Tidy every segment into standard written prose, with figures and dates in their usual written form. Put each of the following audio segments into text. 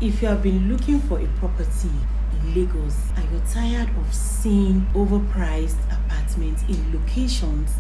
If you have been looking for a property in Lagos and you're tired of seeing overpriced apartments in locations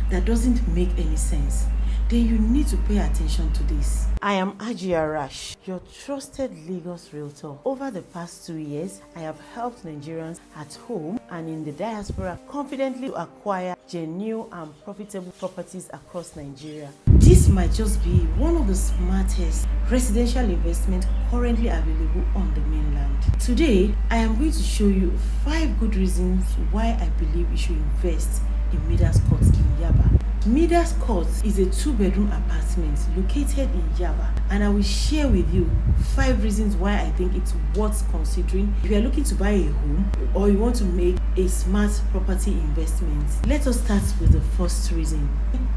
that doesn't make any sense, then you need to pay attention to this. I am Aji Arash, your trusted Lagos realtor. Over the past 2 years, I have helped Nigerians at home and in the diaspora confidently acquire genuine and profitable properties across Nigeria. This might just be one of the smartest residential investments currently available on the mainland. Today, I am going to show you 5 good reasons why I believe you should invest in Midas Court in Yaba. Midas Court is a 2-bedroom apartment located in Yaba, and I will share with you 5 reasons why I think it's worth considering if you are looking to buy a home or you want to make a smart property investment. Let us start with the first reason.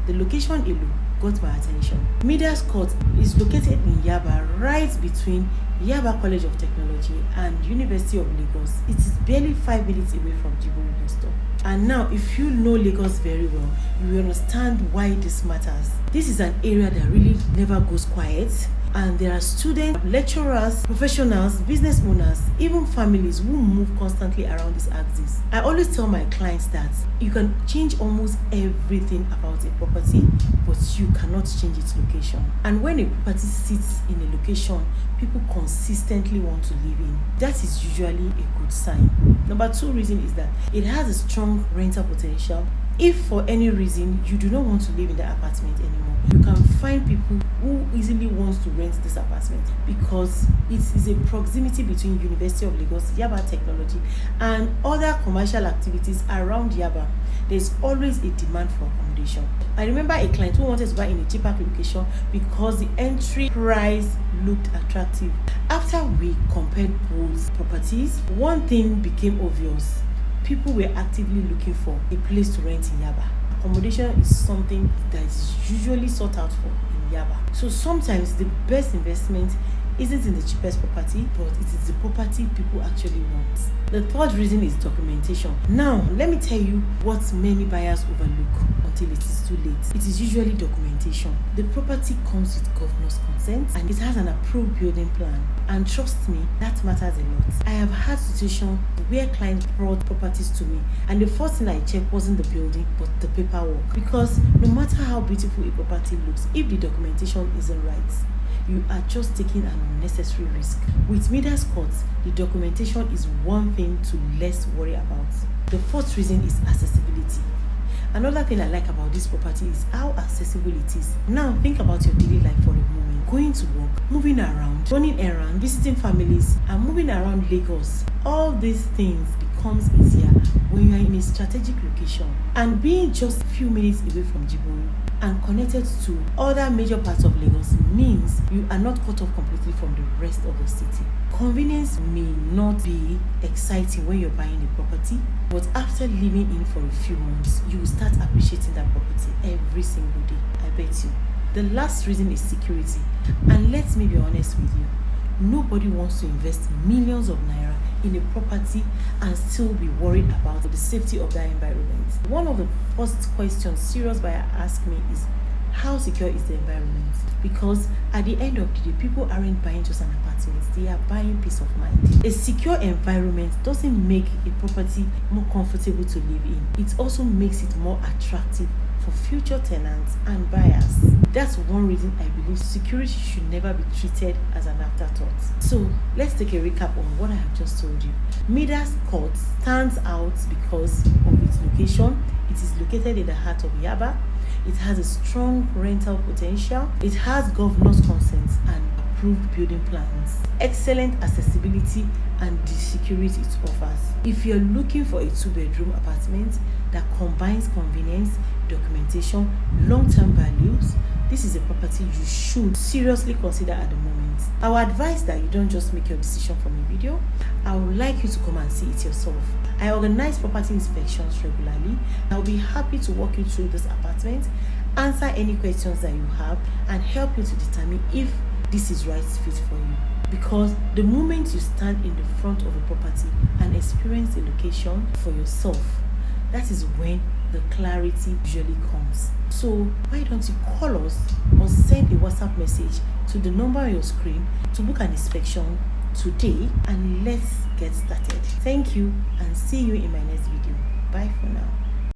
The location alone got my attention. Midas Court is located in Yaba, right between Yaba College of Technology and University of Lagos. It is barely 5 minutes away from Jiburu bus stop. And now, if you know Lagos very well, you will understand why this matters. This is an area that really never goes quiet, and there are students, lecturers, professionals, business owners, even families who move constantly around this axis. I always tell my clients that you can change almost everything about a property, but you cannot change its location. And when a property sits in a location people consistently want to live in, that is usually a good sign. Number 2 reason is that it has a strong rental potential. If for any reason you do not want to live in the apartment anymore, you can find people who easily want to rent this apartment because it is a proximity between University of Lagos, Yaba Technology, and other commercial activities around Yaba. There's always a demand for accommodation. I remember a client who wanted to buy in a cheaper location because the entry price looked attractive. After we compared both properties, one thing became obvious. People were actively looking for a place to rent in Yaba. Accommodation is something that is usually sought out for in Yaba. So sometimes the best investment isn't in the cheapest property, but it is the property people actually want. The third reason is documentation. Now, let me tell you what many buyers overlook until it is too late. It is usually documentation. The property comes with governor's consent and it has an approved building plan. And trust me, that matters a lot. I have had situations where clients brought properties to me and the first thing I checked wasn't the building, but the paperwork. Because no matter how beautiful a property looks, if the documentation isn't right, you are just taking an unnecessary risk. With Midas Court, the documentation is one thing to less worry about. The fourth reason is accessibility. Another thing I like about this property is how accessible it is. Now think about your daily life for a moment. Going to work, moving around, running errands, visiting families, and moving around Lagos. All these things becomes easier when you are in a strategic location. And being just a few minutes away from Jiburu and connected to other major parts of Lagos means you are not cut off completely from the rest of the city. Convenience may not be exciting when you're buying a property, but after living in for a few months, you will start appreciating that property every single day. I bet you. The last reason is security. And let me be honest with you, nobody wants to invest millions of naira in a property and still be worried about the safety of that environment. One of the first questions serious buyers ask me is, how secure is the environment? Because at the end of the day, people aren't buying just an apartment, they are buying peace of mind. A secure environment doesn't make a property more comfortable to live in. It also makes it more attractive for future tenants and buyers. That's one reason I believe security should never be treated as an afterthought. So let's take a recap on what I have just told you. Midas Court stands out because of its location. It is located in the heart of Yaba. It has a strong rental potential. It has governor's consent and approved building plans, excellent accessibility, and the security it offers. If you're looking for a 2-bedroom apartment that combines convenience, documentation, long-term values, this is a property you should seriously consider at the moment. I would advise that you don't just make your decision from a video. I would like you to come and see it yourself. I organize property inspections regularly. I'll be happy to walk you through this apartment, answer any questions that you have, and help you to determine if this is right fit for you. Because the moment you stand in the front of a property and experience the location for yourself, that is when the clarity usually comes. So why don't you call us or send a WhatsApp message to the number on your screen to book an inspection today and let's get started. Thank you and see you in my next video. Bye for now.